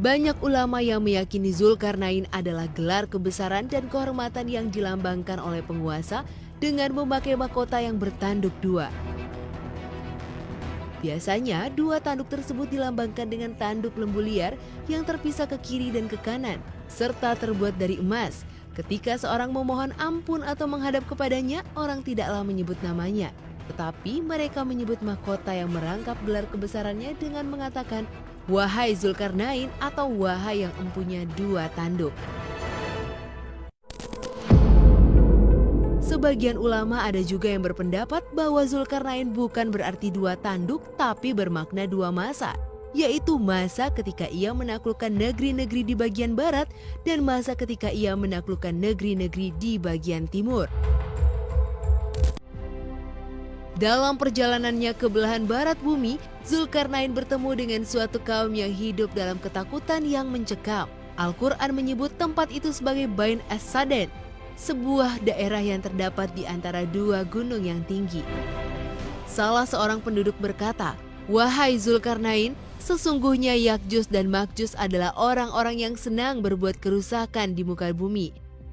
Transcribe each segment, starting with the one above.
Banyak ulama yang meyakini Zulkarnain adalah gelar kebesaran dan kehormatan yang dilambangkan oleh penguasa dengan memakai mahkota yang bertanduk dua. Biasanya, dua tanduk tersebut dilambangkan dengan tanduk lembu liar yang terpisah ke kiri dan ke kanan, serta terbuat dari emas. Ketika seorang memohon ampun atau menghadap kepadanya, orang tidaklah menyebut namanya. Tetapi mereka menyebut mahkota yang merangkap gelar kebesarannya dengan mengatakan, "Wahai Zulkarnain" atau "Wahai yang empunya dua tanduk." Sebagian ulama ada juga yang berpendapat bahwa Zulkarnain bukan berarti dua tanduk tapi bermakna dua masa, yaitu masa ketika ia menaklukkan negeri-negeri di bagian barat dan masa ketika ia menaklukkan negeri-negeri di bagian timur. Dalam perjalanannya ke belahan barat bumi, Zulkarnain bertemu dengan suatu kaum yang hidup dalam ketakutan yang mencekam. Al-Quran menyebut tempat itu sebagai Bain as-Saden, sebuah daerah yang terdapat di antara dua gunung yang tinggi. Salah seorang penduduk berkata, "Wahai Zulkarnain, sesungguhnya Yakjus dan Makjus adalah orang-orang yang senang berbuat kerusakan di muka bumi.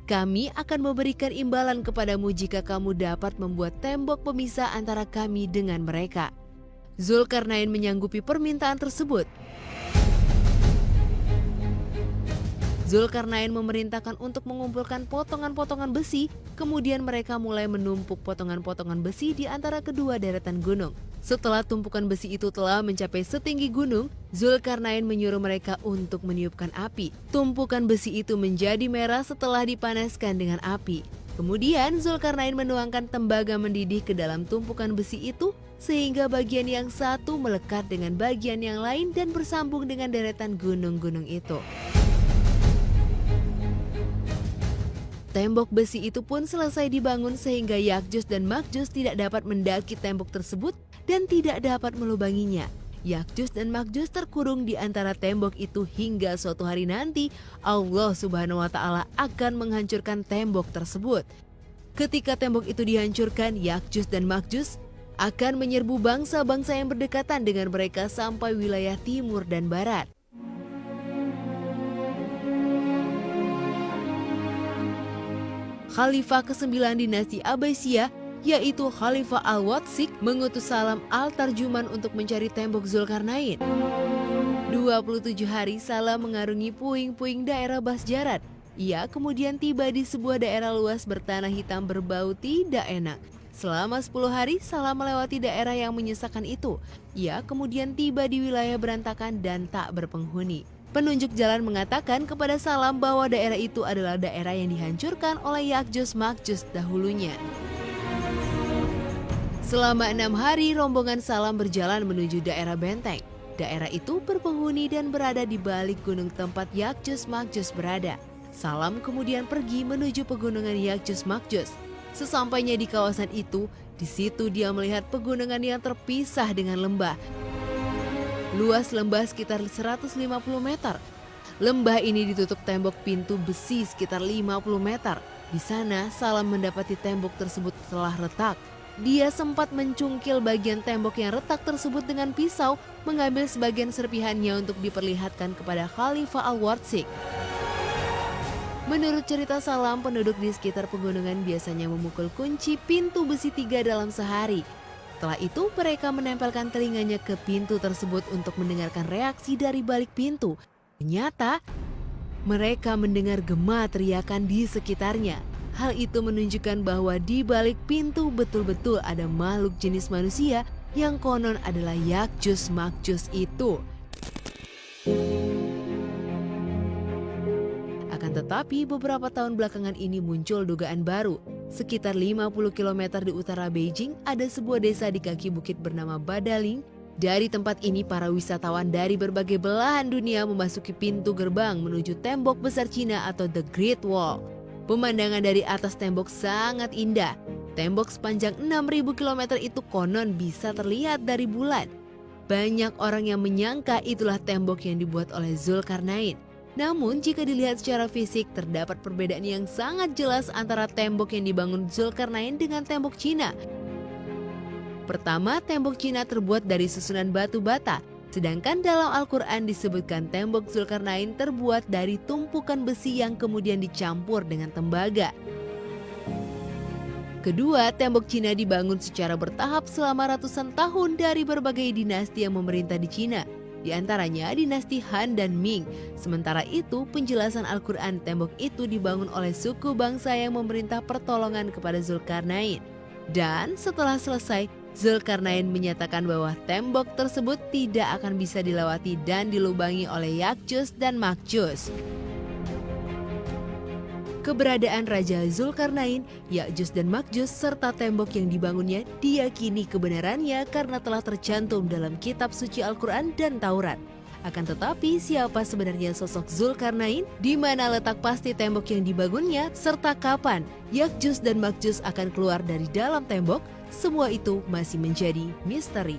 Kami akan memberikan imbalan kepadamu jika kamu dapat membuat tembok pemisah antara kami dengan mereka." Zulkarnain menyanggupi permintaan tersebut. Zulkarnain memerintahkan untuk mengumpulkan potongan-potongan besi, kemudian mereka mulai menumpuk potongan-potongan besi di antara kedua deretan gunung. Setelah tumpukan besi itu telah mencapai setinggi gunung, Zulkarnain menyuruh mereka untuk meniupkan api. Tumpukan besi itu menjadi merah setelah dipanaskan dengan api. Kemudian Zulkarnain menuangkan tembaga mendidih ke dalam tumpukan besi itu, sehingga bagian yang satu melekat dengan bagian yang lain dan bersambung dengan deretan gunung-gunung itu. Tembok besi itu pun selesai dibangun sehingga Yakjus dan Makjus tidak dapat mendaki tembok tersebut dan tidak dapat melubanginya. Yakjus dan Makjus terkurung di antara tembok itu hingga suatu hari nanti Allah Subhanahu wa Ta'ala akan menghancurkan tembok tersebut. Ketika tembok itu dihancurkan, Yakjus dan Makjus akan menyerbu bangsa-bangsa yang berdekatan dengan mereka sampai wilayah timur dan barat. Khalifah ke-9 dinasti Abbasiyah, yaitu Khalifah Al-Watsik, mengutus Salam Al-Tarjuman untuk mencari tembok Zulkarnain. 27 hari Salam mengarungi puing-puing daerah Basjarat. Ia kemudian tiba di sebuah daerah luas bertanah hitam berbau tidak enak. Selama 10 hari Salam melewati daerah yang menyesakan itu. Ia kemudian tiba di wilayah berantakan dan tak berpenghuni. Penunjuk jalan mengatakan kepada Salam bahwa daerah itu adalah daerah yang dihancurkan oleh Yakjus Makjus dahulunya. Selama 6 hari rombongan Salam berjalan menuju daerah benteng. Daerah itu berpenghuni dan berada di balik gunung tempat Yakjus Makjus berada. Salam kemudian pergi menuju pegunungan Yakjus Makjus. Sesampainya di kawasan itu, di situ dia melihat pegunungan yang terpisah dengan lembah. Luas lembah sekitar 150 meter. Lembah ini ditutup tembok pintu besi sekitar 50 meter. Di sana Salam mendapati tembok tersebut telah retak. Dia sempat mencungkil bagian tembok yang retak tersebut dengan pisau, mengambil sebagian serpihannya untuk diperlihatkan kepada Khalifah Al-Watsik. Menurut cerita Salam, penduduk di sekitar pegunungan biasanya memukul kunci pintu besi 3 dalam sehari. Setelah itu mereka menempelkan telinganya ke pintu tersebut untuk mendengarkan reaksi dari balik pintu. Ternyata mereka mendengar gema teriakan di sekitarnya. Hal itu menunjukkan bahwa di balik pintu betul-betul ada makhluk jenis manusia yang konon adalah Yakjus Makjus itu. Akan tetapi beberapa tahun belakangan ini muncul dugaan baru. Sekitar 50 km di utara Beijing ada sebuah desa di kaki bukit bernama Badaling. Dari tempat ini para wisatawan dari berbagai belahan dunia memasuki pintu gerbang menuju tembok besar Cina atau The Great Wall. Pemandangan dari atas tembok sangat indah. Tembok sepanjang 6.000 km itu konon bisa terlihat dari bulan. Banyak orang yang menyangka itulah tembok yang dibuat oleh Zulkarnain. Namun jika dilihat secara fisik terdapat perbedaan yang sangat jelas antara tembok yang dibangun Zulkarnain dengan tembok Cina. Pertama, tembok Cina terbuat dari susunan batu bata. Sedangkan dalam Al-Quran disebutkan tembok Zulkarnain terbuat dari tumpukan besi yang kemudian dicampur dengan tembaga. Kedua, tembok Cina dibangun secara bertahap selama ratusan tahun dari berbagai dinasti yang memerintah di Cina, di antaranya dinasti Han dan Ming. Sementara itu, penjelasan Al-Quran, tembok itu dibangun oleh suku bangsa yang memerintah pertolongan kepada Zulkarnain. Dan setelah selesai, Zulkarnain menyatakan bahwa tembok tersebut tidak akan bisa dilewati dan dilubangi oleh Yakjus dan Makjus. Keberadaan Raja Zulkarnain, Yakjus dan Makjus serta tembok yang dibangunnya diyakini kebenarannya karena telah tercantum dalam kitab suci Al-Quran dan Taurat. Akan tetapi siapa sebenarnya sosok Zulkarnain, di mana letak pasti tembok yang dibangunnya, serta kapan Yakjus dan Makjus akan keluar dari dalam tembok, semua itu masih menjadi misteri.